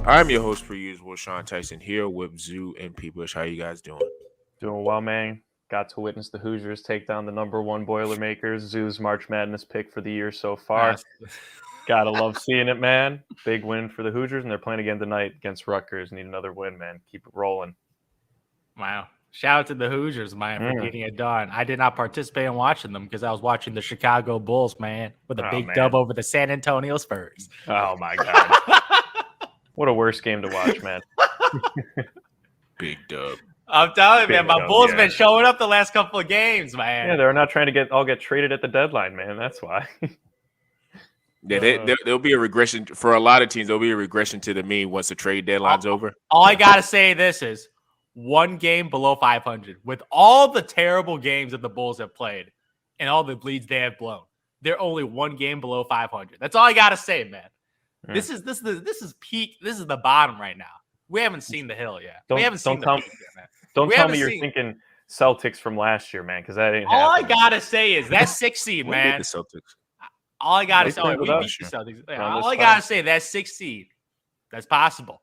I'm your host per usual, Sean Tyson, here with Zoo and P. Bush. How you guys doing? Doing well, man. Got to witness the Hoosiers take down the number one Boilermakers. Zoo's March Madness pick for the year so far. Gotta love seeing it, man. Big win for the Hoosiers, and they're playing again tonight against Rutgers. Need another win, man. Keep it rolling. Wow. Shout out to the Hoosiers, man, for getting it done. I did not participate in watching them because I was watching the Chicago Bulls, man, with a big dub over the San Antonio Spurs. Oh, my God. What a worse game to watch, man. Big dub. I'm telling you, man, my Bulls been showing up the last couple of games, man. Yeah, they're not trying to get traded at the deadline, man. That's why. Yeah, there'll be a regression for a lot of teams. There'll be a regression to the mean once the trade deadline's over. All I gotta say this is one game below 500 with all the terrible games that the Bulls have played and all the leads they have blown. They're only one game below 500. That's all I gotta say, man. Yeah. This is peak. This is the bottom right now. We haven't seen the hill yet. We haven't seen the peak yet, man. Don't tell me you're thinking Celtics from last year, man, because that ain't all happening. I gotta say is that 6 seed, man. The Celtics. All I gotta say, we beat the Celtics. All I gotta say, that 6 seed, that's possible.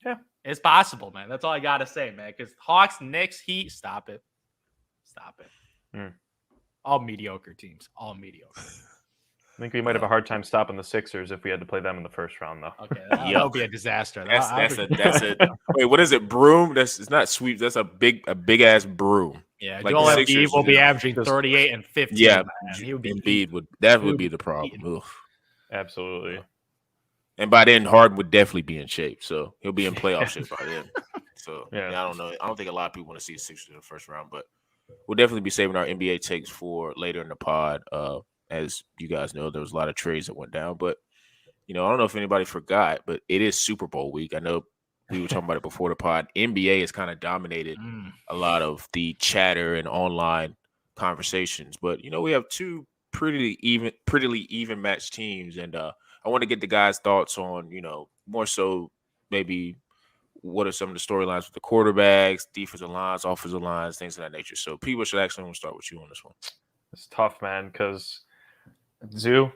Yeah, it's possible, man. That's all I gotta say, man. Because Hawks, Knicks, Heat, stop it. All mediocre teams. All mediocre. I think we might have a hard time stopping the Sixers if we had to play them in the first round, though. Okay, that'll be a disaster. That's a wait. What is it? Broom? It's not sweep. That's a big ass broom. Yeah, like Joel Embiid will be averaging 38 and 15. Yeah, Embiid would be the problem. Absolutely. And by then, Harden would definitely be in shape, so he'll be in playoff shape by then. So yeah, I don't know. I don't think a lot of people want to see the Sixers in the first round, but we'll definitely be saving our NBA takes for later in the pod. As you guys know, there was a lot of trades that went down, but I don't know if anybody forgot, but it is Super Bowl week. I know we were talking about it before the pod. NBA has kind of dominated a lot of the chatter and online conversations, but we have two prettily even matched teams, and I want to get the guys' thoughts on more so maybe what are some of the storylines with the quarterbacks, defensive lines, offensive lines, things of that nature. So people should actually want to start with you on this one. It's tough, man, because Zoo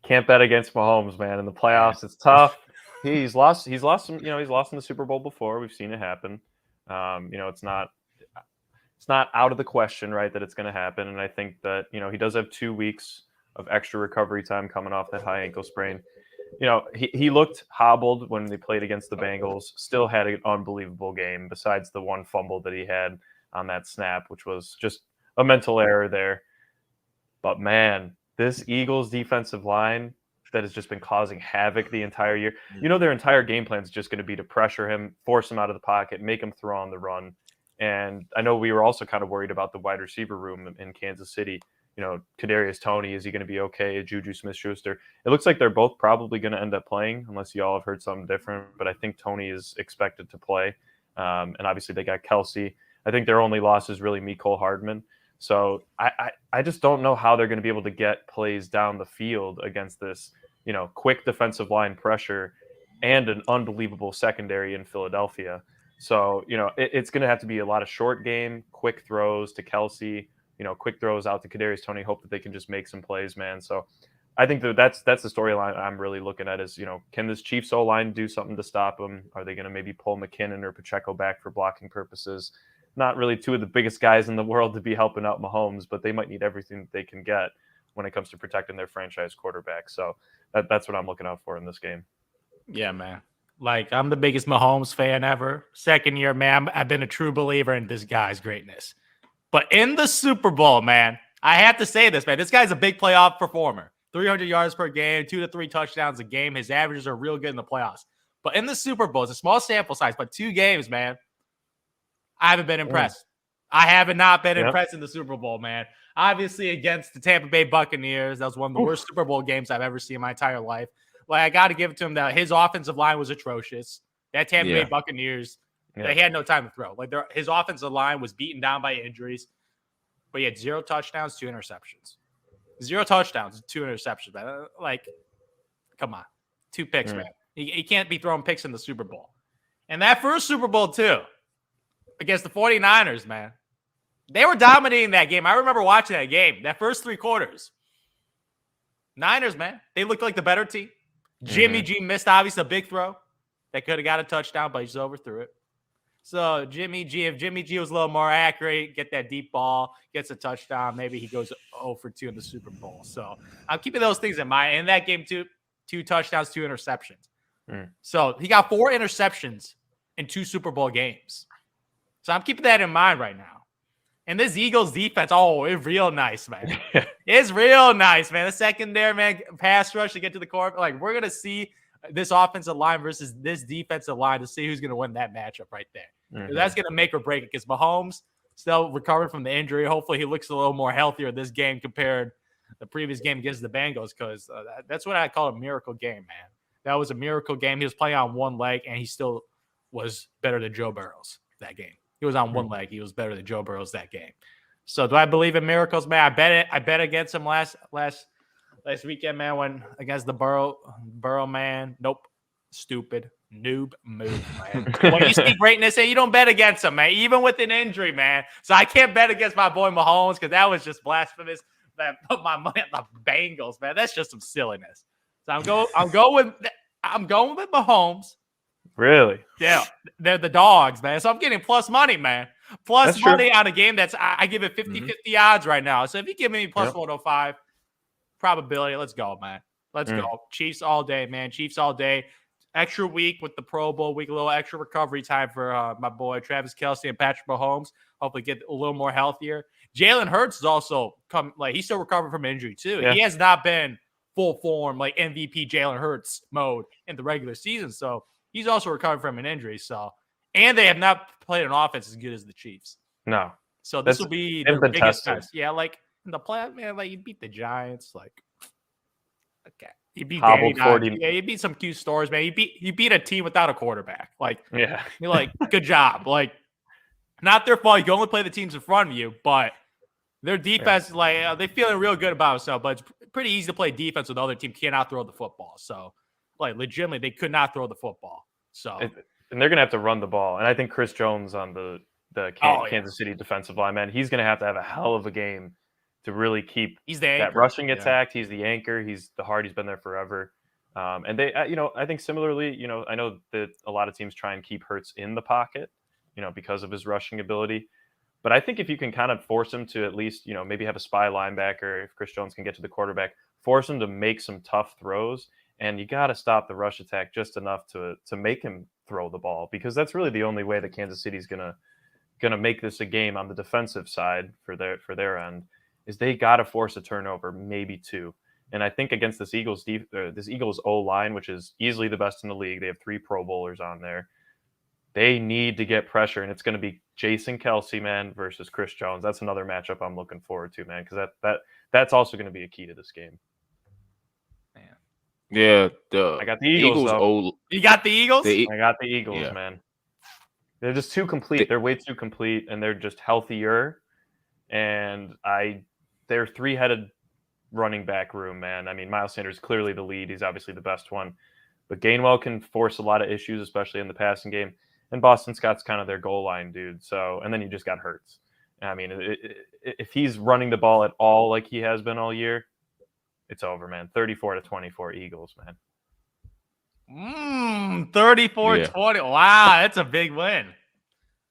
can't bet against Mahomes, man. In the playoffs, it's tough. He's lost some, he's lost in the Super Bowl before. We've seen it happen. It's not out of the question, right, that it's going to happen. And I think that, he does have 2 weeks of extra recovery time coming off that high ankle sprain. He looked hobbled when they played against the Bengals, still had an unbelievable game besides the one fumble that he had on that snap, which was just a mental error there. But man, this Eagles defensive line that has just been causing havoc the entire year. Their entire game plan is just going to be to pressure him, force him out of the pocket, make him throw on the run. And I know we were also kind of worried about the wide receiver room in Kansas City. Kadarius Toney, is he going to be okay? Juju Smith-Schuster. It looks like they're both probably going to end up playing, unless you all have heard something different. But I think Toney is expected to play. And obviously they got Kelsey. I think their only loss is really Mecole Hardman. So I just don't know how they're going to be able to get plays down the field against this, quick defensive line pressure and an unbelievable secondary in Philadelphia. So, it's going to have to be a lot of short game, quick throws to Kelsey, quick throws out to Kadarius Toney, hope that they can just make some plays, man. So I think that's the storyline I'm really looking at is, can this Chiefs O-line do something to stop them? Are they going to maybe pull McKinnon or Pacheco back for blocking purposes? Not really two of the biggest guys in the world to be helping out Mahomes, but they might need everything that they can get when it comes to protecting their franchise quarterback. So that's what I'm looking out for in this game. Yeah, man. Like, I'm the biggest Mahomes fan ever. Second year, man, I've been a true believer in this guy's greatness. But in the Super Bowl, man, I have to say this, man. This guy's a big playoff performer. 300 yards per game, 2 to 3 touchdowns a game. His averages are real good in the playoffs. But in the Super Bowl, it's a small sample size, but 2 games, man, I haven't been impressed. I have not been impressed in the Super Bowl, man. Obviously, against the Tampa Bay Buccaneers, that was one of the worst Super Bowl games I've ever seen in my entire life. Like, I got to give it to him that his offensive line was atrocious. That Tampa Bay Buccaneers, they had no time to throw. Like, his offensive line was beaten down by injuries, but he had 0 touchdowns, 2 interceptions. 0 touchdowns, 2 interceptions, man. Like, come on. 2 picks, man. He can't be throwing picks in the Super Bowl. And that first Super Bowl, too, against the 49ers, man. They were dominating that game. I remember watching that game, that first 3 quarters. Niners, man, they looked like the better team. Jimmy G missed, obviously, a big throw. that could have got a touchdown, but he just overthrew it. So Jimmy G, if Jimmy G was a little more accurate, get that deep ball, gets a touchdown, maybe he goes 0 for 2 in the Super Bowl. So I'm keeping those things in mind. In that game, 2 touchdowns, 2 interceptions. So he got 4 interceptions in 2 Super Bowl games. So I'm keeping that in mind right now. And this Eagles defense, it's real nice, man. It's real nice, man. The secondary, man, pass rush to get to the core. Like, we're going to see this offensive line versus this defensive line to see who's going to win that matchup right there. That's going to make or break it because Mahomes still recovering from the injury. Hopefully he looks a little more healthier this game compared to the previous game against the Bengals because that's what I call a miracle game, man. That was a miracle game. He was playing on one leg, and he still was better than Joe Burrows that game. He was on one leg. He was better than Joe Burrows that game. So do I believe in miracles, man? I bet against him last weekend, man, when against the Burrow man. Nope. Stupid. Noob move, man. When you see greatness, you don't bet against him, man, even with an injury, man. So I can't bet against my boy Mahomes because that was just blasphemous. That put my money on the Bengals, man. That's just some silliness. So I'm going with Mahomes. Really? Yeah, they're the dogs, man. So I'm getting plus money, man. Plus that's money true. on a game I give it 50-50 odds right now. So if you give me plus 105 probability, let's go, man. Let's go. Chiefs all day, man. Chiefs all day. Extra week with the Pro Bowl week, a little extra recovery time for my boy Travis Kelce and Patrick Mahomes. Hopefully get a little more healthier. Jalen Hurts is also he's still recovering from injury too. Yeah. He has not been full form like MVP Jalen Hurts mode in the regular season. So he's also recovering from an injury. So, and they have not played an offense as good as the Chiefs. No. So this will be their biggest test. Yeah, like in the playoff, man, like you beat the Giants, like okay. You beat Danny 40. Yeah, you beat some cute stores, man. You beat a team without a quarterback. Like, yeah, you're like, good job. Like, not their fault. You can only play the teams in front of you, but their defense, they're feeling real good about themselves. But it's pretty easy to play defense when the other team cannot throw the football. So, legitimately, they could not throw the football. So, and they're gonna have to run the ball. And I think Chris Jones on the Kansas City defensive line, man, he's gonna have to have a hell of a game to really keep that rushing attack. He's the anchor. He's the heart. He's been there forever. And they, I think similarly, I know that a lot of teams try and keep Hurts in the pocket, because of his rushing ability. But I think if you can kind of force him to at least, maybe have a spy linebacker, if Chris Jones can get to the quarterback, force him to make some tough throws. And you got to stop the rush attack just enough to make him throw the ball, because that's really the only way that Kansas City's gonna make this a game on the defensive side for their end. Is they got to force a turnover, maybe 2. And I think against this Eagles O-line, which is easily the best in the league, they have 3 Pro Bowlers on there. They need to get pressure, and it's going to be Jason Kelce, man, versus Chris Jones. That's another matchup I'm looking forward to, man, because that's also going to be a key to this game. Man. Yeah, I got the Eagles. You got the Eagles? I got the Eagles, man. They're just too complete. They're way too complete, and they're just healthier. And their 3-headed running back room, man. I mean, Miles Sanders is clearly the lead. He's obviously the best one. But Gainwell can force a lot of issues, especially in the passing game. And Boston Scott's kind of their goal line dude. So, and then you just got Hurts. I mean, if he's running the ball at all like he has been all year, it's over, man. 34-24 Eagles, man. 34-20. Wow, that's a big win.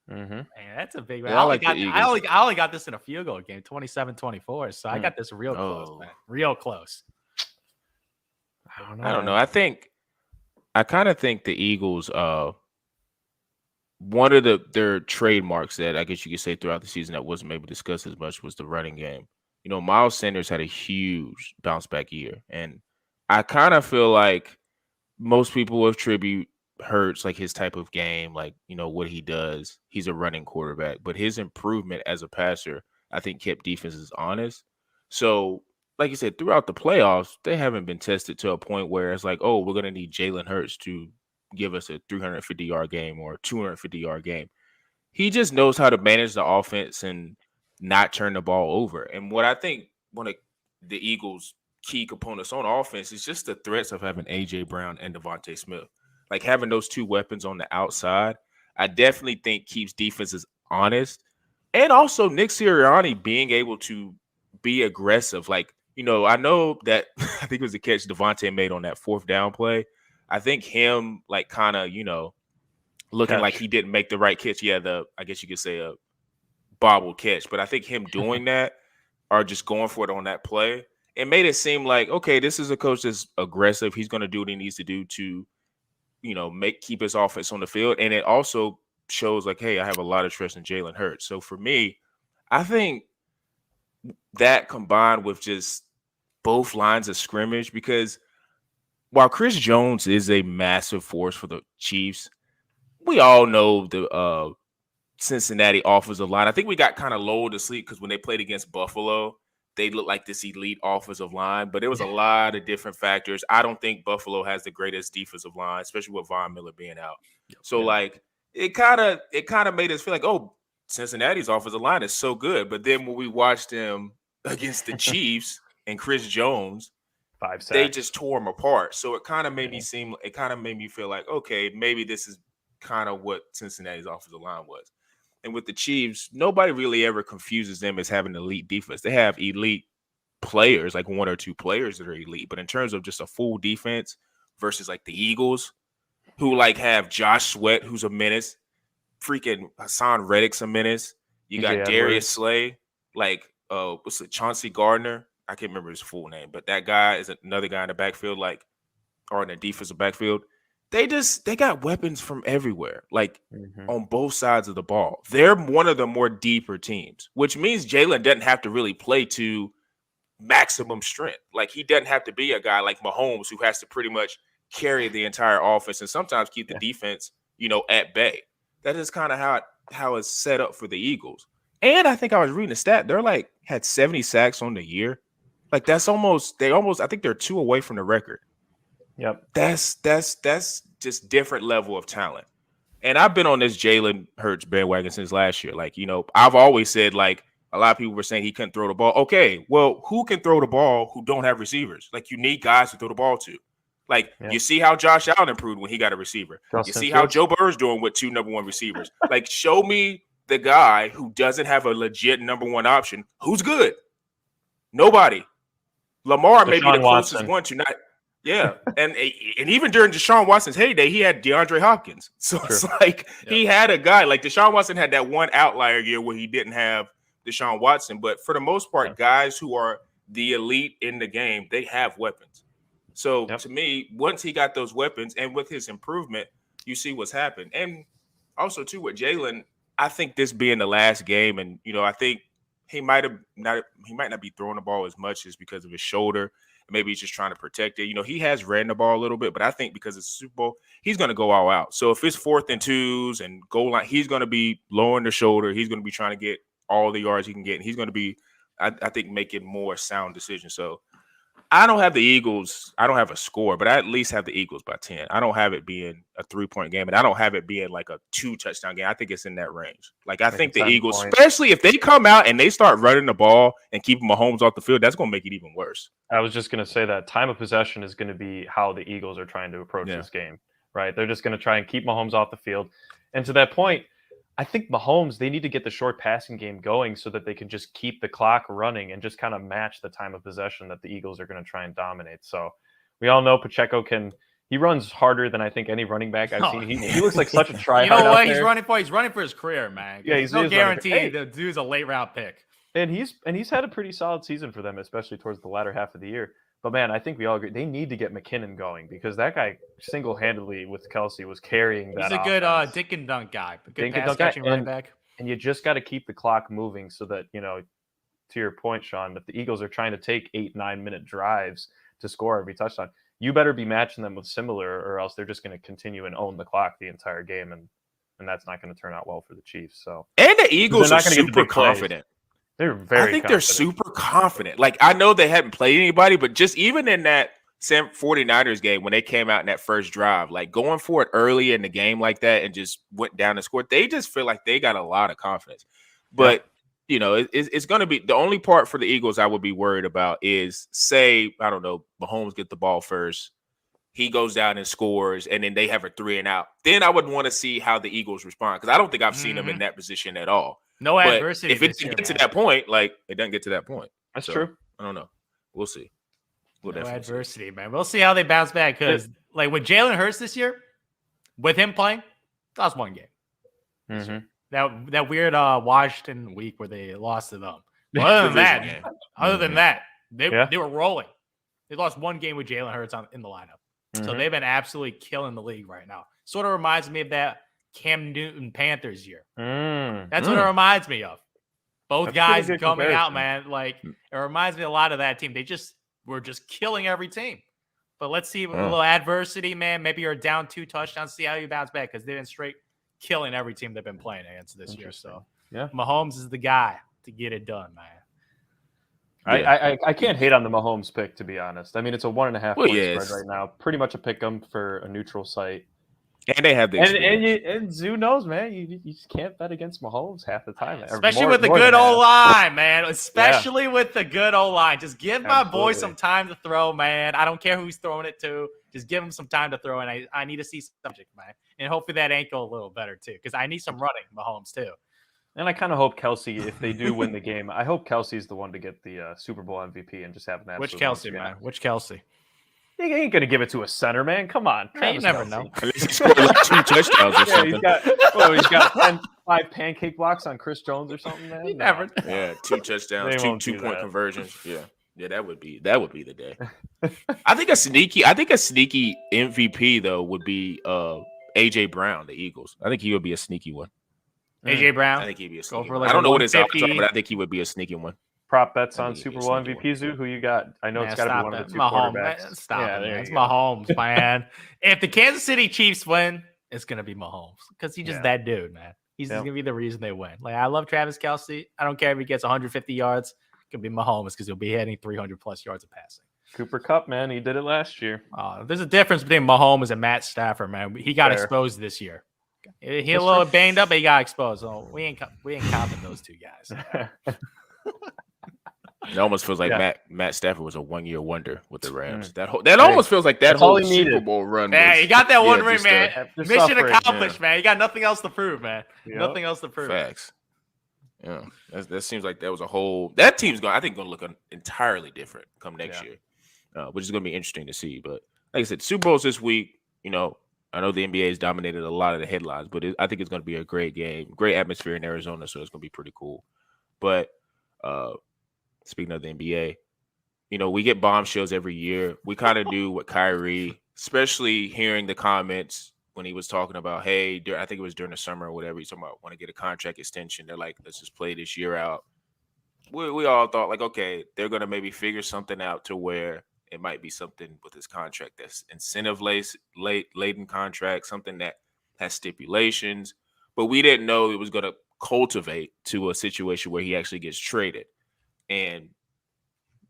Man, that's a big win. Yeah, I only got this in a field goal game, 27-24. So I got this real close, man. Real close. I don't know. I kind of think the Eagles, one of their trademarks that I guess you could say throughout the season that wasn't maybe discussed as much was the running game. Miles Sanders had a huge bounce back year. And I kind of feel like most people attribute Hurts, like his type of game, like, what he does. He's a running quarterback, but his improvement as a passer, I think, kept defenses honest. So, like you said, throughout the playoffs, they haven't been tested to a point where it's like, oh, we're going to need Jalen Hurts to give us a 350-yard game or a 250-yard game. He just knows how to manage the offense and not turn the ball over. And what I think one of the Eagles' key components on offense is just the threats of having A.J. Brown and Devontae Smith. Like having those 2 weapons on the outside, I definitely think keeps defenses honest. And also Nick Sirianni being able to be aggressive. Like, I know that I think it was the catch Devontae made on that 4th down play. I think him like kind of, looking like he didn't make the right catch. Yeah, I guess you could say a bobble catch. But I think him doing that or just going for it on that play, it made it seem like, okay, this is a coach that's aggressive. He's going to do what he needs to do to, keep his offense on the field. And it also shows like, hey, I have a lot of trust in Jalen Hurts. So for me, I think that combined with just both lines of scrimmage, because while Chris Jones is a massive force for the Chiefs, we all know the Cincinnati offensive line. I think we got kind of lulled to sleep because when they played against Buffalo, they looked like this elite offensive line, but there was a lot of different factors. I don't think Buffalo has the greatest defensive line, especially with Von Miller being out. So it kind of made us feel like, oh, Cincinnati's offensive line is so good. But then when we watched them against the Chiefs and Chris Jones, 5 sacks, they just tore them apart. So it kind of made me feel like, okay, maybe this is kind of what Cincinnati's offensive line was. And with the Chiefs, nobody really ever confuses them as having elite defense. They have elite players, like 1 or 2 players that are elite. But in terms of just a full defense versus like the Eagles, who like have Josh Sweat, who's a menace, freaking Hassan Reddick's a menace. You got Darius Slay, like what's it, Chauncey Gardner? I can't remember his full name, but that guy is another guy in the backfield, or in the defensive backfield. They got weapons from everywhere, on both sides of the ball. They're one of the more deeper teams, which means Jalen doesn't have to really play to maximum strength. Like he doesn't have to be a guy like Mahomes who has to pretty much carry the entire offense and sometimes keep the defense, at bay. That is kind of how it's set up for the Eagles. And I think I was reading a stat. They're had 70 sacks on the year. Like I think they're 2 away from the record. Yep. That's just different level of talent. And I've been on this Jalen Hurts bandwagon since last year. I've always said, a lot of people were saying he couldn't throw the ball. Okay, well, who can throw the ball who don't have receivers? You need guys to throw the ball to. You see how Josh Allen improved when he got a receiver. You see how Joe Burrow's doing with 2 number 1 receivers. Show me the guy who doesn't have a legit number 1 option who's good. Nobody. Lamar may be the closest one to not. Yeah, and even during Deshaun Watson's heyday, he had DeAndre Hopkins. So it's he had a guy. Deshaun Watson had that one outlier year where he didn't have Deshaun Watson. But for the most part, guys who are the elite in the game, they have weapons. So to me, once he got those weapons and with his improvement, you see what's happened. And also, too, with Jalen, I think this being the last game, and, I think he might not be throwing the ball as much as because of his shoulder. Maybe he's just trying to protect it. He has ran the ball a little bit, but I think because it's Super Bowl, he's going to go all out. So if it's 4th and 2s and goal line, he's going to be lowering the shoulder. He's going to be trying to get all the yards he can get. And he's going to be, I think, making more sound decisions. So I don't have the Eagles. I don't have a score, but I at least have the Eagles by 10. I don't have it being a 3-point game, and I don't have it being a 2-touchdown game. I think it's in that range. I think the Eagles, especially if they come out and they start running the ball and keeping Mahomes off the field, that's going to make it even worse. I was just going to say that time of possession is going to be how the Eagles are trying to approach this game, right? They're just going to try and keep Mahomes off the field. And to that point, I think Mahomes, they need to get the short passing game going so that they can just keep the clock running and just kind of match the time of possession that the Eagles are going to try and dominate. So we all know Pacheco he runs harder than I think any running back I've seen. He looks like such a tryhard. You know what he's running for? He's running for his career, man. Yeah, he's no guarantee the dude's a late round pick. And he's had a pretty solid season for them, especially towards the latter half of the year. But man, I think we all agree they need to get McKinnon going because that guy single-handedly with Kelsey was carrying that. He's a good dink and dunk guy, a good pass catching running back. And you just got to keep the clock moving so that, to your point, Sean, that the Eagles are trying to take 8-9 minute drives to score every touchdown. You better be matching them with similar, or else they're just going to continue and own the clock the entire game, and that's not going to turn out well for the Chiefs. So and the Eagles are super confident. They're very. I think they're super confident. I know they hadn't played anybody, but just even in that 49ers game when they came out in that first drive, going for it early in the game like that and just went down and scored, they just feel like they got a lot of confidence. But it's going to be the only part for the Eagles I would be worried about is say I don't know Mahomes get the ball first, he goes down and scores, and then they have a 3 and out. Then I would want to see how the Eagles respond because I don't think I've seen them in that position at all. No adversity. If it doesn't get to that point, it doesn't get to that point. That's true. I don't know. We'll see. No adversity, man. We'll see how they bounce back because like with Jalen Hurts this year, with him playing, lost one game. Mm-hmm. That weird Washington week where they lost to them. But other than that, they were rolling. They lost one game with Jalen Hurts in the lineup. So they've been absolutely killing the league right now. Sort of reminds me of that Cam Newton Panthers year. That's what it reminds me of. Both guys coming out, man. Like, it reminds me a lot of that team. They were just killing every team. But let's see with a little adversity, man. Maybe you're down 2 touchdowns. See how you bounce back, because they've been straight killing every team they've been playing against this year. So Mahomes is the guy to get it done, man. I can't hate on the Mahomes pick, to be honest. I mean, it's a 1.5 point spread right now. Pretty much a pick 'em for a neutral site. And they have the experience. And Zoo knows, man. You just can't bet against Mahomes half the time. Especially with the good O-line, man. Especially with the good O-line. Just give my boy some time to throw, man. I don't care who he's throwing it to. Just give him some time to throw, and I need to see subject, man. And hopefully that ankle a little better, too, because I need some running, Mahomes, too. And I kind of hope Kelsey, if they do win the game, I hope Kelsey's the one to get the Super Bowl MVP and just have an absolute. Which Kelsey, man? Which Kelsey? He ain't going to give it to a center, man. Come on. You never know. He scored like 2 touchdowns or something. He's got 5 pancake blocks on Chris Jones or something, man. You never know. Yeah, 2 touchdowns, 2-point conversions. Yeah, that would be the day. I think a sneaky MVP though would be AJ Brown, the Eagles. I think he would be a sneaky one. AJ Brown. I think he'd be a sneaky one. I don't know what his odds are, but I think he would be a sneaky one. Prop bets on Super Bowl MVP, Zoo. Who you got? I know it's got to be one of the 2 quarterbacks. Stop it. It's Mahomes, man. If the Kansas City Chiefs win, it's going to be Mahomes because he's just that dude, man. He's going to be the reason they win. Like, I love Travis Kelce. I don't care if he gets 150 yards. It could be Mahomes because he'll be hitting 300-plus yards of passing. Cooper Kupp, man. He did it last year. There's a difference between Mahomes and Matt Stafford, man. He got exposed this year. He a little banged up, but he got exposed. So we ain't counting those 2 guys. It almost feels like Matt Stafford was a 1-year wonder with the Rams. That almost feels like that whole Super Bowl run. Yeah, he got that one ring, man. Mission accomplished, man. You got nothing else to prove, man. Nothing else to prove. Facts. Yeah, that seems like that was a whole. That team's going to look entirely different come next year, which is going to be interesting to see. But like I said, Super Bowls this week. I know the NBA has dominated a lot of the headlines, but I think it's going to be a great game, great atmosphere in Arizona, so it's going to be pretty cool. But speaking of the NBA, we get bombshells every year. We kind of do what Kyrie, especially hearing the comments when he was talking about, hey, I think it was during the summer or whatever, he's talking about want to get a contract extension. They're like, let's just play this year out. We all thought like, okay, they're going to maybe figure something out to where it might be something with his contract that's incentive-laden contract, something that has stipulations. But we didn't know it was going to cultivate to a situation where he actually gets traded. And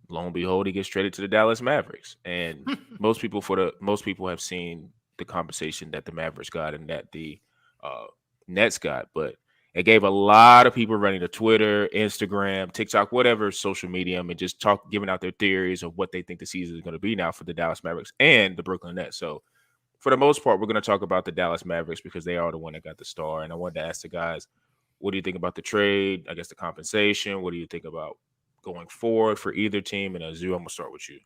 lo and behold, he gets traded to the Dallas Mavericks. And most people have seen the compensation that the Mavericks got and that the Nets got. But it gave a lot of people running to Twitter, Instagram, TikTok, whatever social media, and just giving out their theories of what they think the season is going to be now for the Dallas Mavericks and the Brooklyn Nets. So for the most part, we're going to talk about the Dallas Mavericks because they are the one that got the star. And I wanted to ask the guys, what do you think about the trade? I guess the compensation. What do you think about going forward for either team? And Azu, I'm going to start with you.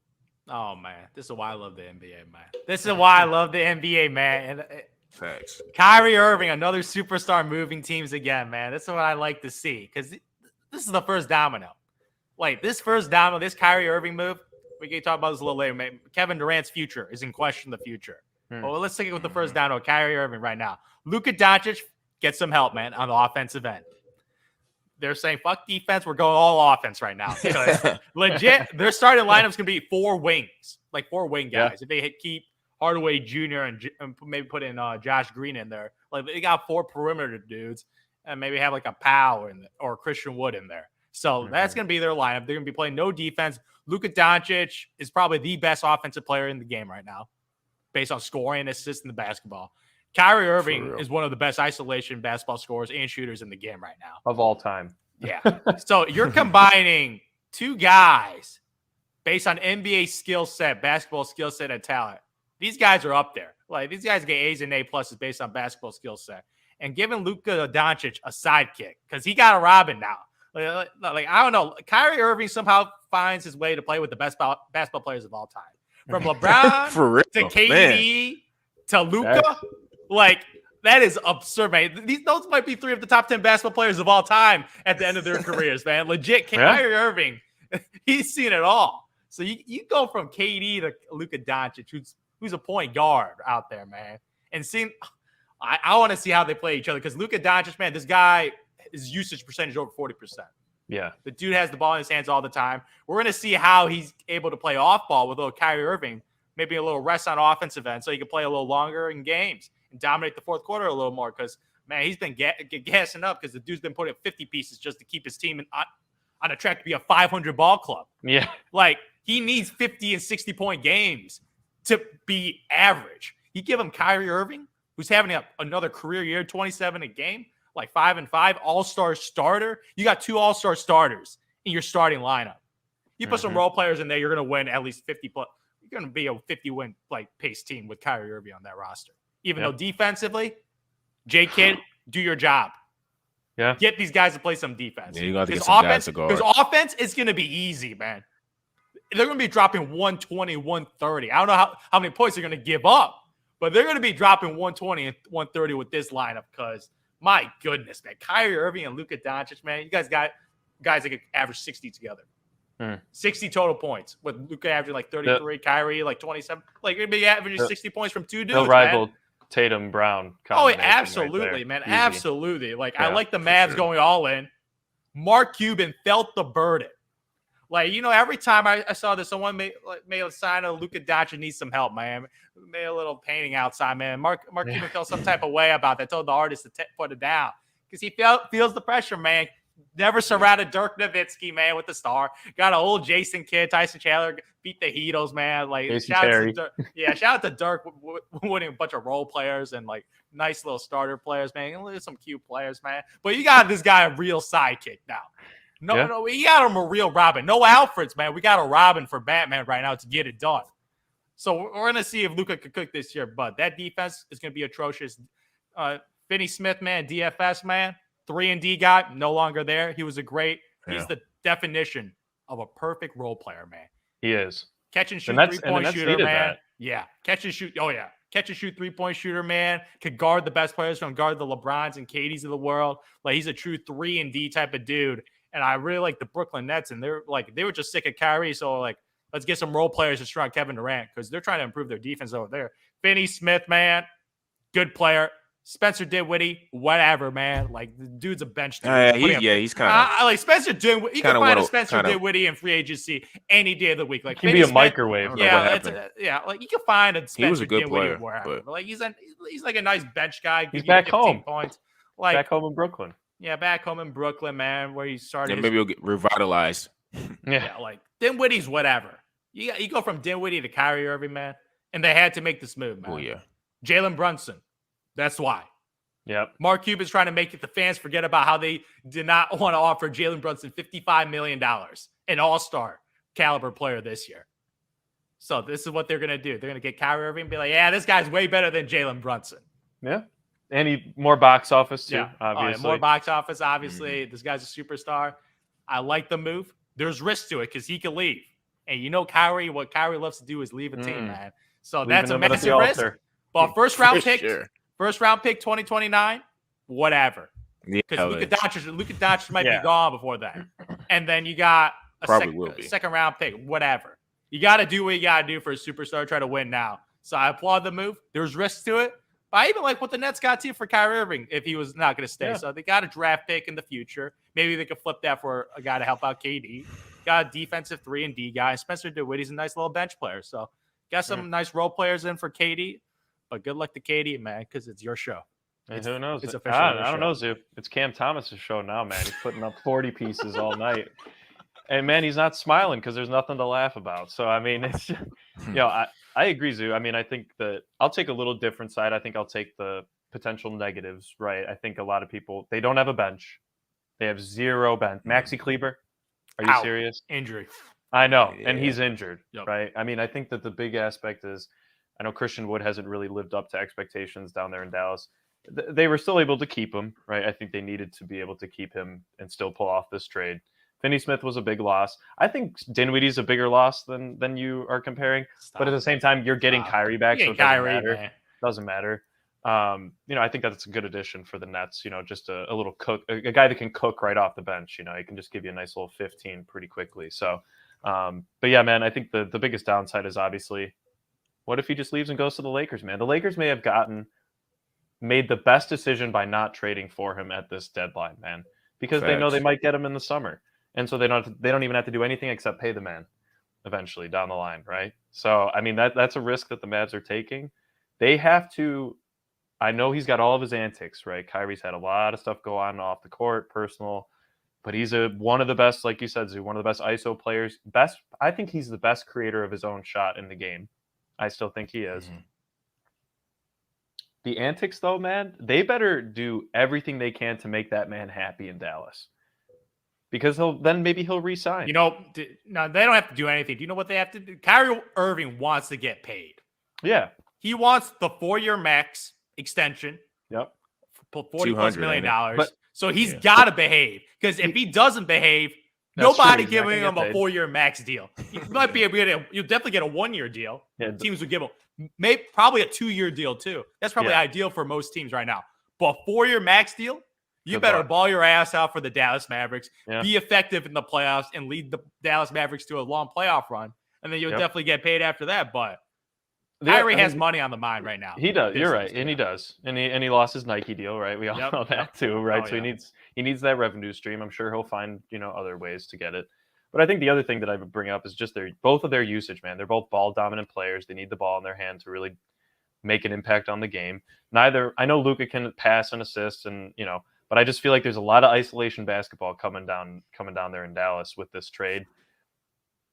Oh, man. This is why I love the NBA, man. This is why I love the NBA, man. And Facts. Kyrie Irving, another superstar moving teams again, man. That's what I like to see because this is the first domino. Like, this Kyrie Irving move, we can talk about this a little later, man. Kevin Durant's future is in question, the future. Well, let's take it with the first domino, Kyrie Irving right now. Luka Doncic, get some help, man, on the offensive end. They're saying, fuck defense, we're going all offense right now. Legit, their starting lineup's going to be 4 wings, like 4 wing guys. If they keep Hardaway Jr. and maybe put in Josh Green in there. Like, they got 4 perimeter dudes and maybe have like a Powell or Christian Wood in there. So that's going to be their lineup. They're going to be playing no defense. Luka Doncic is probably the best offensive player in the game right now based on scoring and assists in the basketball. Kyrie Irving is one of the best isolation basketball scorers and shooters in the game right now. Of all time. Yeah. So you're combining 2 guys based on NBA skill set, basketball skill set, and talent. These guys are up there. Like, these guys get A's and A pluses based on basketball skill set. And giving Luka Doncic a sidekick because he got a Robin now. Like, I don't know. Kyrie Irving somehow finds his way to play with the best basketball players of all time. from LeBron For real, to KD to Luka. Like, that is absurd, man. Those might be 3 of the top 10 basketball players of all time at the end of their careers, man. Legit, Kyrie Irving, he's seen it all. So you go from KD to Luka Doncic, who's a point guard out there, man. And I want to see how they play each other because Luka Doncic, man, this guy, his usage percentage over 40%. Yeah. The dude has the ball in his hands all the time. We're going to see how he's able to play off ball with little Kyrie Irving, maybe a little rest on offensive end so he can play a little longer in games and dominate the fourth quarter a little more because, man, he's been gassing up because the dude's been putting up 50 pieces just to keep his team on a track to be a 500 ball club. Yeah. Like, he needs 50 and 60-point games to be average. You give him Kyrie Irving, who's having another career year, 27 a game, like 5-5, all-star starter. You got 2 all-star starters in your starting lineup. You put some role players in there, you're going to win at least 50 plus. You're going to be a 50-win like pace team with Kyrie Irving on that roster. Even though defensively, J. Kidd, do your job. Yeah. Get these guys to play some defense. Yeah, you got to get some guys to guard. Because offense is going to be easy, man. They're going to be dropping 120, 130. I don't know how many points they're going to give up, but they're going to be dropping 120 and 130 with this lineup because, my goodness, man, Kyrie Irving and Luka Doncic, man, you guys got guys that could average 60 together. 60 total points with Luka averaging like 33, Kyrie like 27. Like, you're going to be averaging 60 points from 2 dudes, they'll rival Tatum Brown. Oh, absolutely, right, man. Easy. Absolutely. Like, I like the Mavs going all in. Mark Cuban felt the burden. Like, every time I saw this, someone made a sign of Luka Doncic needs some help, man. Made a little painting outside, man. Mark Cuban felt some type of way about that. Told the artist to put it down because he feels the pressure, man. Never surrounded Dirk Nowitzki, man, with the star. Got an old Jason Kidd, Tyson Chandler beat the Heatles, man. Like, shout out to Dirk winning a bunch of role players and like nice little starter players, man. Look at some cute players, man. But you got this guy a real sidekick now. No, we got him a real Robin. No Alfreds, man. We got a Robin for Batman right now to get it done. So we're going to see if Luka could cook this year. But that defense is going to be atrocious. Finney Smith, man, DFS, man. 3-and-D guy, no longer there. He was he's the definition of a perfect role player, man. He is. Catch and shoot 3-point shooter, man. That. Yeah. Catch and shoot. Oh, yeah. Catch and shoot 3-point shooter, man. Could guard the best players, from guard the LeBrons and KDs of the world. Like, he's a true 3-and-D type of dude. And I really like the Brooklyn Nets, and they were just sick of Kyrie. So, like, let's get some role players to surround Kevin Durant because they're trying to improve their defense over there. Finney Smith, man, good player. Spencer Dinwiddie, whatever, man. Like, the dude's a bench dude. He's kind of. I like Spencer Dinwiddie. You can find a Spencer Dinwiddie in free agency any day of the week. Like, he can be a microwave. Yeah, like you can find a Spencer he was a good Dinwiddie player, wherever. But like, he's like a nice bench guy. He's back home. Points. Like, back home in Brooklyn. Yeah, back home in Brooklyn, man, where he started. Yeah, maybe he'll get revitalized. Yeah, like Dinwiddie's whatever. You go from Dinwiddie to Kyrie Irving, man, and they had to make this move, man. Oh yeah, Jalen Brunson. That's why. Yep. Mark Cuban's trying to make the fans forget about how they did not want to offer Jalen Brunson $55 million, an all-star caliber player this year. So this is what they're going to do. They're going to get Kyrie Irving and be like, yeah, this guy's way better than Jalen Brunson. Yeah. And more box office, too, obviously. More box office, obviously. Mm-hmm. This guy's a superstar. I like the move. There's risk to it because he can leave. And Kyrie, what Kyrie loves to do is leave a team, man. So that's a massive risk. But first-round pick. Sure. First round pick 2029, whatever. Because Luka Doncic might be gone before that. And then you got a second round pick, whatever. You got to do what you got to do for a superstar, try to win now. So I applaud the move. There's risks to it. But I even like what the Nets got to for Kyrie Irving if he was not going to stay. Yeah. So they got a draft pick in the future. Maybe they could flip that for a guy to help out KD. Got a defensive 3-and-D guy. Spencer Dinwiddie's a nice little bench player. So got some nice role players in for KD. But good luck to KD, man, because it's your show. And who knows? It's official. I don't know, Zoo. It's Cam Thomas's show now, man. He's putting up 40 pieces all night. And, man, he's not smiling because there's nothing to laugh about. So, I mean, it's just, I agree, Zoo. I mean, I think that I'll take a little different side. I think I'll take the potential negatives, right? I think a lot of people, they don't have a bench. They have 0 bench. Maxi Kleber, are you serious? Injury. I know, and he's injured, right? I mean, I think that the big aspect is, I know Christian Wood hasn't really lived up to expectations down there in Dallas. They were still able to keep him, right? I think they needed to be able to keep him and still pull off this trade. Finney Smith was a big loss. I think Dinwiddie's a bigger loss than you are comparing. But at the same time, you're getting Kyrie back, so it doesn't matter. Man. Doesn't matter. I think that's a good addition for the Nets. Just a little cook, a guy that can cook right off the bench. He can just give you a nice little 15 pretty quickly. So, but yeah, man, I think the biggest downside is obviously, what if he just leaves and goes to the Lakers, man? The Lakers may have made the best decision by not trading for him at this deadline, man, because they know they might get him in the summer. And so they don't even have to do anything except pay the man eventually down the line, right? So, I mean, that's a risk that the Mavs are taking. They have to. I know he's got all of his antics, right? Kyrie's had a lot of stuff go on off the court, personal, but he's one of the best, like you said, Zoo, one of the best ISO players. I think he's the best creator of his own shot in the game. I still think he is. Mm-hmm. The antics, though, man, they better do everything they can to make that man happy in Dallas. Because maybe he'll re-sign. No, they don't have to do anything. Do you know what they have to do? Kyrie Irving wants to get paid. Yeah. He wants the 4-year max extension. Yep. $40+ million. So he's got to behave. Because if he doesn't behave, nobody giving him a 4-year max deal. He might be able to. You'll definitely get a 1-year deal. Yeah, teams would give him probably a 2-year deal too. That's probably ideal for most teams right now. But a 4-year max deal, you better ball your ass out for the Dallas Mavericks, be effective in the playoffs, and lead the Dallas Mavericks to a long playoff run. And then you'll definitely get paid after that. But Kyrie has money on the mind right now. He does. You're right, and he does. And he lost his Nike deal, right? We all know that too, right? So he needs that revenue stream. I'm sure he'll find other ways to get it. But I think the other thing that I would bring up is just both of their usage, man. They're both ball dominant players. They need the ball in their hand to really make an impact on the game. I know Luka can pass and assist, and but I just feel like there's a lot of isolation basketball coming down there in Dallas with this trade.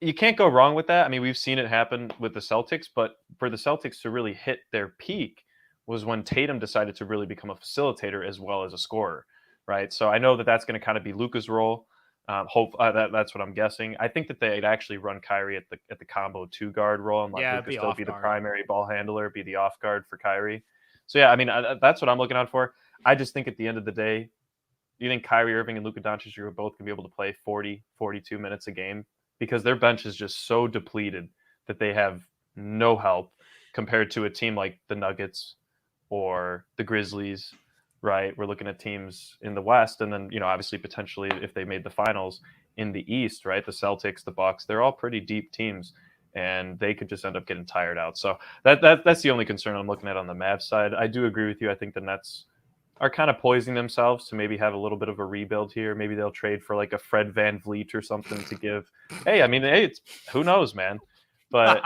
You can't go wrong with that. I mean, we've seen it happen with the Celtics, but for the Celtics to really hit their peak was when Tatum decided to really become a facilitator as well as a scorer, right? So I know that's going to kind of be Luka's role. That's what I'm guessing. I think that they'd actually run Kyrie at the combo 2-guard role and let Luka still be the primary ball handler, be the off guard for Kyrie. So yeah, I mean, that's what I'm looking out for. I just think at the end of the day, you think Kyrie Irving and Luka Doncic are both going to be able to play 40, 42 minutes a game because their bench is just so depleted that they have no help compared to a team like the Nuggets or the Grizzlies. Right, we're looking at teams in the West, and then obviously potentially if they made the finals in the East, right? The Celtics, the Bucks, they're all pretty deep teams, and they could just end up getting tired out. So that's the only concern I'm looking at on the Mavs side. I do agree with you. I think the Nets are kind of poising themselves to maybe have a little bit of a rebuild here. Maybe they'll trade for like a Fred VanVleet or something to give. Hey, who knows, man? But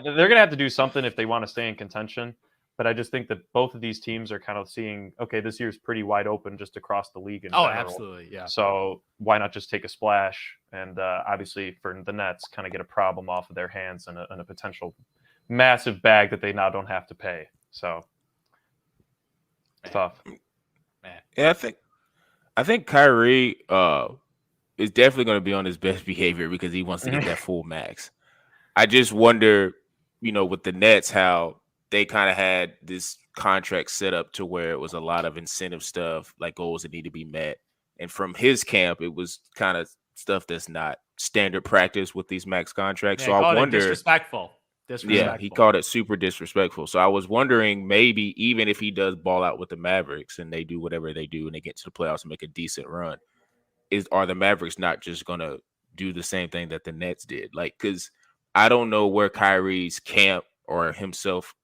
they're gonna have to do something if they want to stay in contention. But I just think that both of these teams are kind of seeing, okay, this year's pretty wide open just across the league in general. Absolutely, yeah. So why not just take a splash and obviously for the Nets kind of get a problem off of their hands and a potential massive bag that they now don't have to pay. So tough. Man. Yeah, I think Kyrie is definitely going to be on his best behavior because he wants to get that full max. I just wonder, with the Nets, how they kind of had this contract set up to where it was a lot of incentive stuff, like goals that need to be met. And from his camp, it was kind of stuff that's not standard practice with these max contracts. Yeah, so I wonder, disrespectful. Yeah, he called it super disrespectful. So I was wondering maybe even if he does ball out with the Mavericks and they do whatever they do and they get to the playoffs and make a decent run, are the Mavericks not just going to do the same thing that the Nets did? Like, because I don't know where Kyrie's camp or himself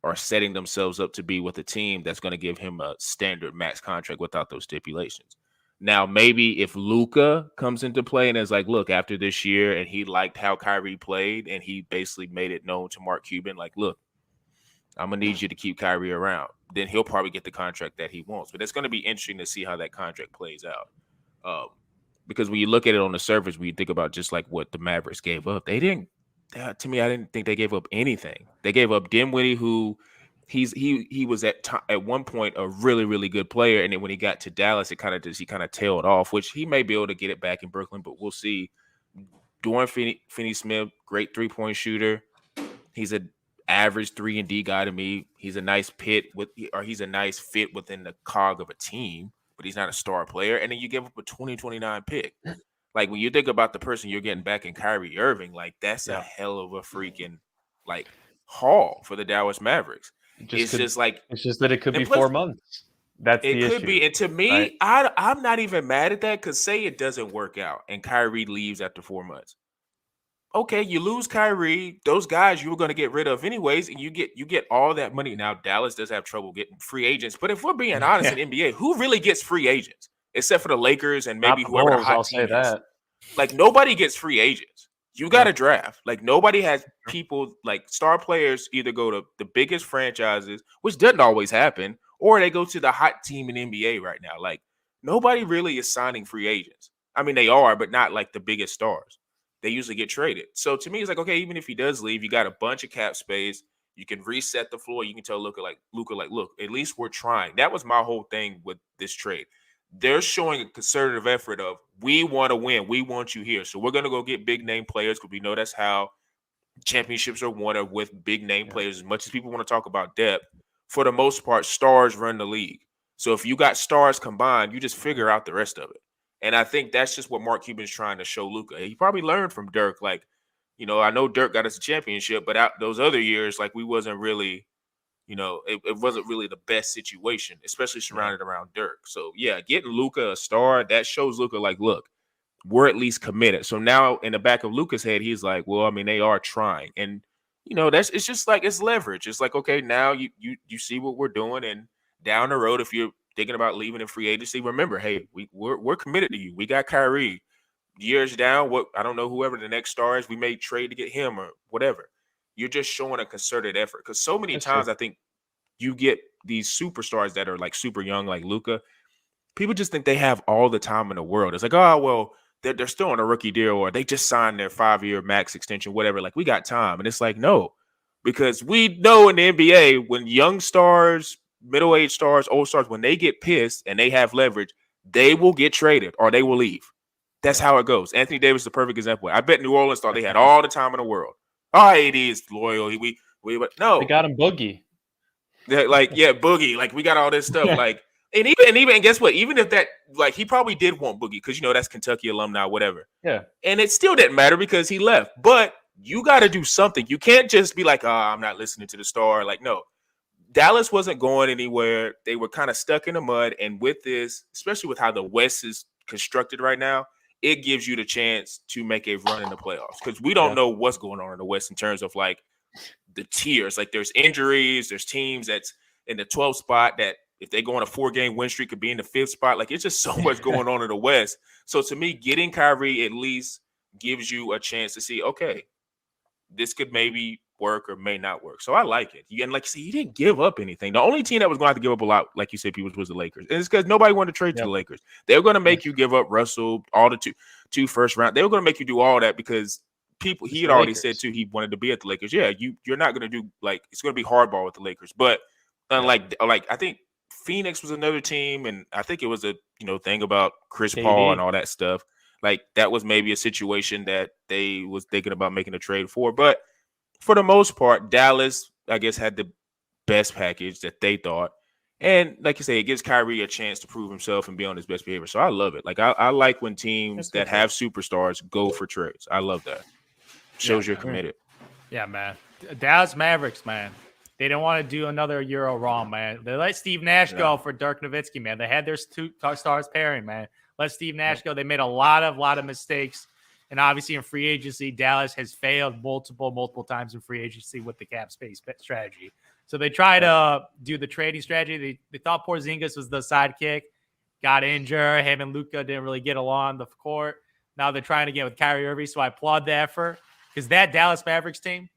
are setting themselves up to be with a team that's going to give him a standard max contract without those stipulations. Now, maybe if Luka comes into play and is like, look, after this year, and he liked how Kyrie played, and he basically made it known to Mark Cuban, like, look, I'm going to need you to keep Kyrie around. Then he'll probably get the contract that he wants. But it's going to be interesting to see how that contract plays out. Because when you look at it on the surface, when you think about just like what the Mavericks gave up, I didn't think they gave up anything. They gave up Dinwiddie, who he was at one point a really, really good player, and then when he got to Dallas, he kind of tailed off, which he may be able to get it back in Brooklyn, but we'll see. Dorian Finney-Smith, great 3-point shooter. He's an average 3-and-D guy to me. He's a nice fit within the cog of a team, but he's not a star player. And then you give up a 2029 pick. like when you think about the person you're getting back in Kyrie Irving, like that's a hell of a freaking like haul for the Dallas Mavericks. It's just that it could be 4 months. That's the issue. It could be. And to me, right? I'm not even mad at that because say it doesn't work out and Kyrie leaves after 4 months. Okay, you lose Kyrie, those guys you were going to get rid of anyways, and you get all that money. Now, Dallas does have trouble getting free agents, but if we're being honest in NBA, who really gets free agents? Except for the Lakers and maybe whoever the hot team is. Like, nobody gets free agents. You got to draft. Like, nobody has people, like, star players either go to the biggest franchises, which doesn't always happen, or they go to the hot team in NBA right now. Like, nobody really is signing free agents. I mean, they are, but not, like, the biggest stars. They usually get traded. So to me, it's like, okay, even if he does leave, you got a bunch of cap space. You can reset the floor. You can tell Luka, look, at least we're trying. That was my whole thing with this trade. They're showing a concerted effort of, we want to win. We want you here. So we're going to go get big name players because we know that's how championships are won, or with big name players. As much as people want to talk about depth, for the most part, stars run the league. So if you got stars combined, you just figure out the rest of it. And I think that's just what Mark Cuban's trying to show Luka. He probably learned from Dirk. Like, you know, I know Dirk got us a championship, but those other years, like, we wasn't really, you know, it wasn't really the best situation, especially surrounded around Dirk. So, yeah, getting Luka a star, that shows Luka, like, look, we're at least committed. So now in the back of Luka's head, he's like, well, I mean, they are trying. And, you know, it's just like, it's leverage. It's like, okay, now you see what we're doing. And down the road, if you're thinking about leaving in free agency, remember, hey, we're committed to you. We got Kyrie. Years down, I don't know, whoever the next star is, we may trade to get him or whatever. You're just showing a concerted effort. Because so many times I think you get these superstars that are like super young, like Luka. People just think they have all the time in the world. It's like, oh, well, they're still on a rookie deal, or they just signed their 5-year max extension, whatever. Like, we got time. And it's like, no, because we know in the NBA, when young stars, middle-aged stars, old stars, when they get pissed and they have leverage, they will get traded or they will leave. That's how it goes. Anthony Davis is the perfect example. I bet New Orleans thought they had all the time in the world. Oh, AD is loyal. But no, they got him Boogie. Boogie. Like, we got all this stuff. Like, and even guess what? Even if that, like, he probably did want Boogie because, you know, that's Kentucky alumni, whatever. Yeah. And it still didn't matter because he left. But you got to do something. You can't just be like, I'm not listening to the star. Like, no. Dallas wasn't going anywhere. They were kind of stuck in the mud. And with this, especially with how the West is constructed right now, it gives you the chance to make a run in the playoffs because we don't know what's going on in the West in terms of, like, the tiers. Like, there's injuries. There's teams that's in the 12th spot that if they go on a 4-game win streak could be in the 5th spot. Like, it's just so much going on in the West. So to me, getting Kyrie at least gives you a chance to see, okay, this could maybe work or may not work. So I like it. And like you say, you didn't give up anything. The only team that was going to have to give up a lot, like you said, people, was the Lakers. And it's because nobody wanted to trade to the Lakers. They were going to make you give up Russell, all the two first round. They were going to make you do all that because people, he had already said too, he wanted to be at the Lakers. Yeah, you're not going to do, like, it's going to be hardball with the Lakers. But unlike, like, I think Phoenix was another team, and I think it was a, you know, thing about Chris Paul and all that stuff. Like, that was maybe a situation that they was thinking about making a trade for. But for the most part, Dallas, I guess, had the best package that they thought. And like you say, it gives Kyrie a chance to prove himself and be on his best behavior. So I love it. Like, I like when teams that have superstars go for trades. I love that. Shows you're committed. Yeah, man. Dallas Mavericks, man. They don't want to do another Euro wrong, man. They let Steve Nash go for Dirk Nowitzki, man. They had their two stars pairing, man. Let Steve Nash go. They made a lot of mistakes. And obviously in free agency, Dallas has failed multiple times in free agency with the cap space strategy. So they try to do the trading strategy. They thought Porzingis was the sidekick, got injured. Him and Luka didn't really get along the court. Now they're trying again with Kyrie Irving. So I applaud the effort because that Dallas Mavericks team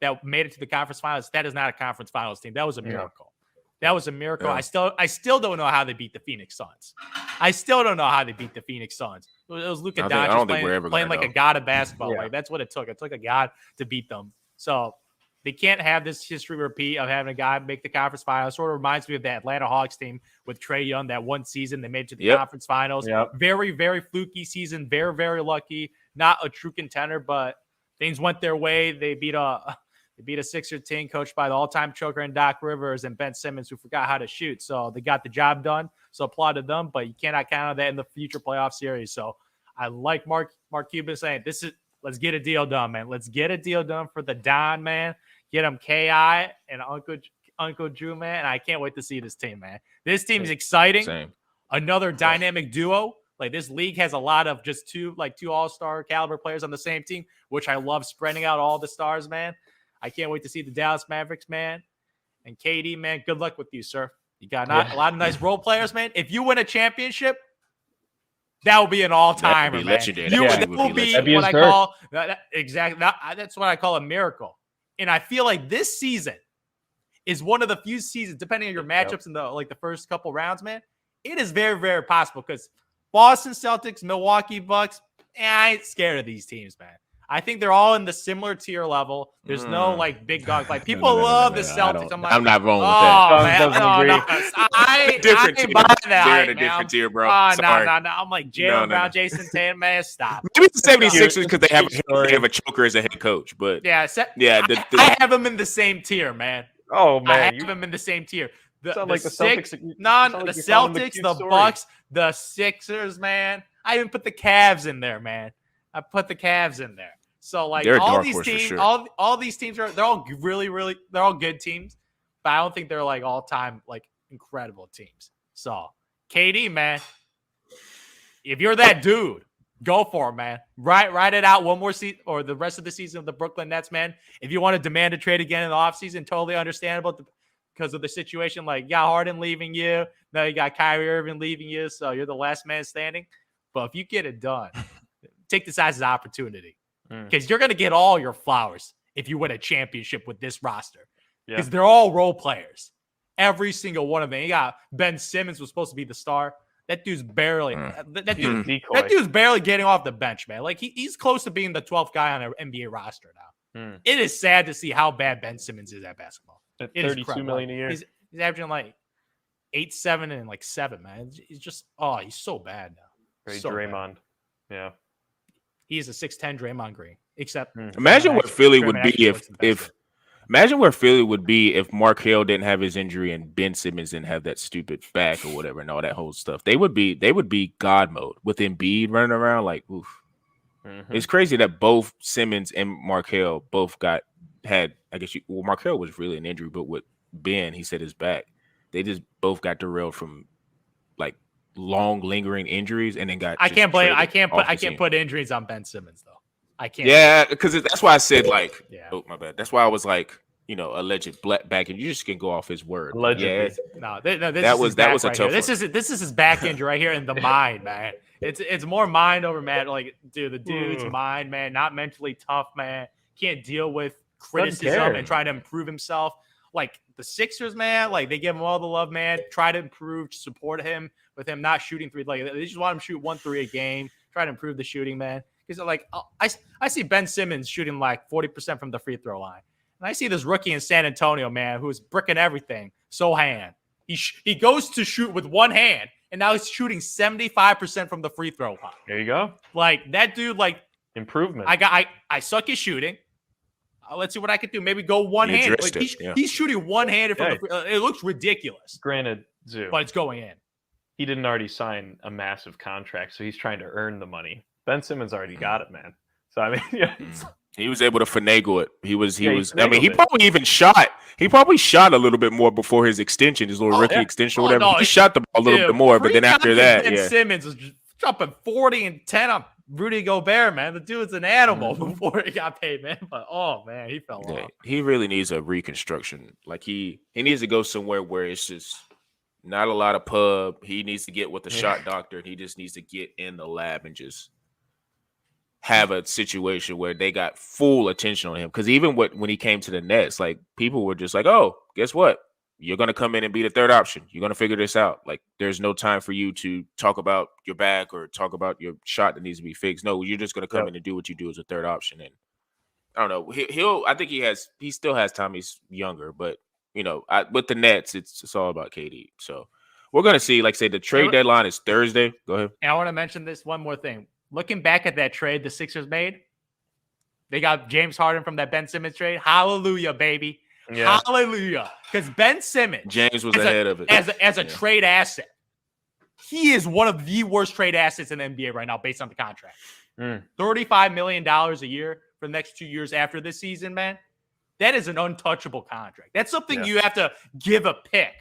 that made it to the conference finals, that is not a conference finals team. That was a miracle. That was a miracle. Yeah. I still don't know how they beat the Phoenix Suns. I still don't know how they beat the Phoenix Suns. It was Luka Doncic playing like a god of basketball. Like, that's what it took. It took a god to beat them. So they can't have this history repeat of having a guy make the conference finals. Sort of reminds me of the Atlanta Hawks team with Trae Young. That one season they made it to the conference finals. Very, very fluky season. Very, very lucky. Not a true contender, but things went their way. They beat a Sixer team coached by the all-time choker and Doc Rivers and Ben Simmons, who forgot how to shoot. So they got the job done. So applauded them, but you cannot count on that in the future playoff series. So I like Mark Cuban saying let's get a deal done, man. Let's get a deal done for the Don, man. Get him KI and Uncle Drew, man. And I can't wait to see this team, man. This team's exciting. Same. Another dynamic duo. Like this league has a lot of just two all-star caliber players on the same team, which I love spreading out all the stars, man. I can't wait to see the Dallas Mavericks, man. And KD, man, good luck with you, sir. You got a lot of nice role players, man. If you win a championship, that will be an all-timer, man. Legendary. That will be what I call exactly. That's what I call a miracle. And I feel like this season is one of the few seasons, depending on your matchups in the first couple rounds, man. It is very, very possible because Boston Celtics, Milwaukee Bucks, I ain't scared of these teams, man. I think they're all in the similar tier level. There's no big dogs. Like people love the Celtics. I'm not wrong with that. I ain't buying that. They're in a different tier, bro. No. I'm like Jalen Brown, Jason Tatum, man. Stop. Maybe the 76ers because they have a choker as a head coach, but I have them in the same tier, man. Oh man, I have them in the same tier. The Celtics, the Bucks, the Sixers, man. I even put the Cavs in there, man. I put the Cavs in there. So all these teams, sure. all these teams they're all really they're all good teams, but I don't think they're all time incredible teams. So KD, man, if you're that dude, go for it, man. Ride it out one more season or the rest of the season of the Brooklyn Nets, man. If you want to demand a trade again in the offseason, totally understandable because of the situation. You got Harden leaving you, now you got Kyrie Irving leaving you, so you're the last man standing. But if you get it done, take this as an opportunity because you're going to get all your flowers if you win a championship with this roster because they're all role players. Every single one of them. You got Ben Simmons was supposed to be the star. That dude's barely that dude's barely getting off the bench, man. He's close to being the 12th guy on an NBA roster now. It is sad to see how bad Ben Simmons is at basketball. At $32 million a year. He's averaging 8, 7, and 7, man. He's just he's so bad now. Very Draymond. Bad. Yeah. He's a 6'10" Draymond Green. Except imagine what Philly would be if imagine where Philly would be if Mark Hill didn't have his injury and Ben Simmons didn't have that stupid back or whatever and all that whole stuff. They would be God mode with Embiid running around oof. It's crazy that both Simmons and Mark Hill both had Mark Hill was really an injury, but with Ben, he said his back. They just both got derailed from long lingering injuries and then got I can't put injuries on Ben Simmons though. I can't. Yeah, because that's why I said oh my bad. That's why I was alleged back, and you just can go off his word. Allegedly. Yeah. That was a tough one. This is his back injury right here in the mind, man. It's more mind over matter. The dude's mind, man, not mentally tough, man. Can't deal with criticism and try to improve himself. The Sixers, man, they give him all the love, man. Try to improve, support him with him not shooting three. They just want him to shoot 1-3 a game. Try to improve the shooting, man. Because I see Ben Simmons shooting 40% from the free throw line, and I see this rookie in San Antonio, man, who's bricking everything. Sohan, he goes to shoot with one hand, and now he's shooting 75% from the free throw line. There you go. That dude, improvement. I suck at shooting. Let's see what I can do. Maybe go one hand. He's shooting one-handed from the free. It looks ridiculous. Granted, Zoo, but it's going in. He didn't already sign a massive contract, so he's trying to earn the money. Ben Simmons already got it, man. So he was able to finagle it. He was. I mean, he probably even shot. He probably shot a little bit more before his extension, his little rookie extension, or whatever. No, he shot the ball a little bit more, but then after that, Ben Simmons was dropping 40 and 10 on Rudy Gobert, man. The dude's an animal before he got paid, man. But man, he fell off. He really needs a reconstruction. He needs to go somewhere where it's just not a lot of pub. He needs to get with the shot doctor. He just needs to get in the lab and just have a situation where they got full attention on him. Because even when he came to the Nets, people were just oh, guess what? You're going to come in and be the third option. You're going to figure this out. There's no time for you to talk about your back or talk about your shot that needs to be fixed. No, you're just going to come in and do what you do as a third option. And I don't know. I think he still has time. He's younger, but with the Nets, it's all about KD. So we're going to see, the trade deadline is Thursday. Go ahead. And I want to mention this one more thing. Looking back at that trade the Sixers made, they got James Harden from that Ben Simmons trade. Hallelujah, baby. Yeah. Hallelujah. Because Ben Simmons James was ahead of it as a trade asset he is one of the worst trade assets in the NBA right now based on the contract. $35 million a year for the next 2 years after this season, man. That is an untouchable contract. That's something you have to give a pick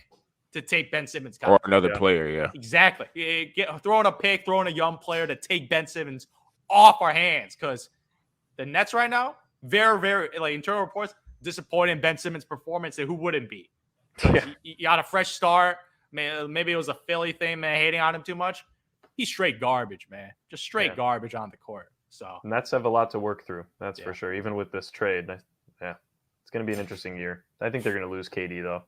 to take Ben Simmons' contract. Or another player, yeah. Exactly. Throwing a pick, throwing a young player to take Ben Simmons off our hands, because the Nets right now, very, very, like internal reports, disappointing Ben Simmons' performance, and who wouldn't be? He got a fresh start. Maybe it was a Philly thing, man, hating on him too much. He's straight garbage, man. Just straight garbage on the court. So Nets have a lot to work through. That's for sure. Even with this trade, it's going to be an interesting year. I think they're going to lose KD though.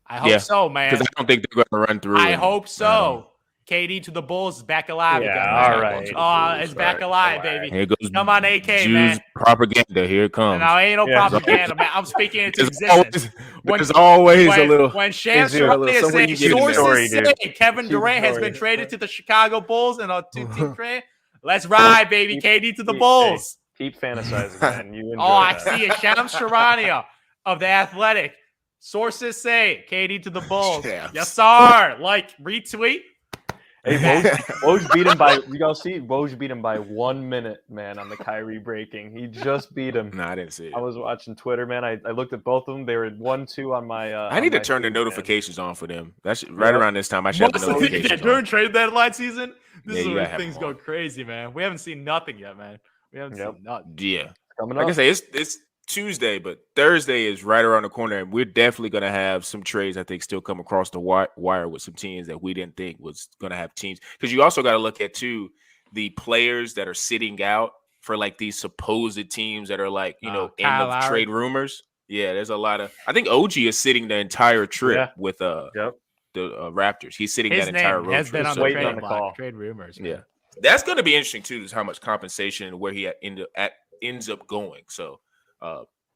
I hope so, man. Because I don't think they're going to run through. I hope so. KD to the Bulls is back alive again. All right. It's back alive, baby. Here goes Come on, AK, Jews man. Propaganda. Here it comes. No, ain't no propaganda, man. I'm speaking into existence. There's always a little. When Shams Charania is saying sources say Kevin Durant has been traded to the Chicago Bulls in a two-team trade, let's ride, baby. KD to the Bulls. Keep fantasizing, man. You enjoy I see it. Shams Charania of The Athletic. Sources say KD to the Bulls. Yes, sir. Like, retweet. Hey, Woj beat him by. You guys see Woj beat him by 1 minute, man, on the Kyrie breaking. He just beat him. No, I didn't see it. I was watching Twitter, man. I looked at both of them. They were 1-2 on my. I need to turn the notifications on for them. That's right around this time. I should have the notifications during trade deadline season. This is where things go crazy, man. We haven't seen nothing yet, man. We haven't seen nothing. Yeah, coming like up. I say, it's Tuesday, but Thursday is right around the corner, and we're definitely going to have some trades, I think, still come across the wire with some teams that we didn't think was going to have teams. Because you also got to look at, too, the players that are sitting out for, like, these supposed teams that are, like, end of trade rumors. Yeah, there's a lot of – I think OG is sitting the entire trip with the Raptors. He's sitting His that entire road has trip. been on the trade block, trade rumors. Man. Yeah. That's going to be interesting, too, is how much compensation and where he ends up going. So,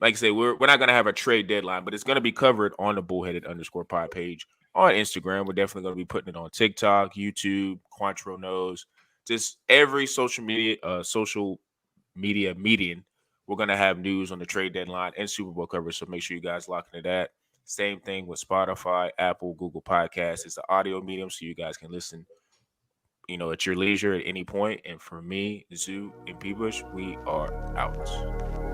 like I say, we're not going to have a trade deadline, but it's going to be covered on the Bullheaded_pod page on Instagram. We're definitely going to be putting it on TikTok, YouTube, Quantro knows, just every social media median. We're going to have news on the trade deadline and Super Bowl coverage, so make sure you guys lock into that. Same thing with Spotify, Apple, Google Podcasts. It's an audio medium, so you guys can listen, at your leisure at any point. And for me, Zoo, and P-Bush, we are out.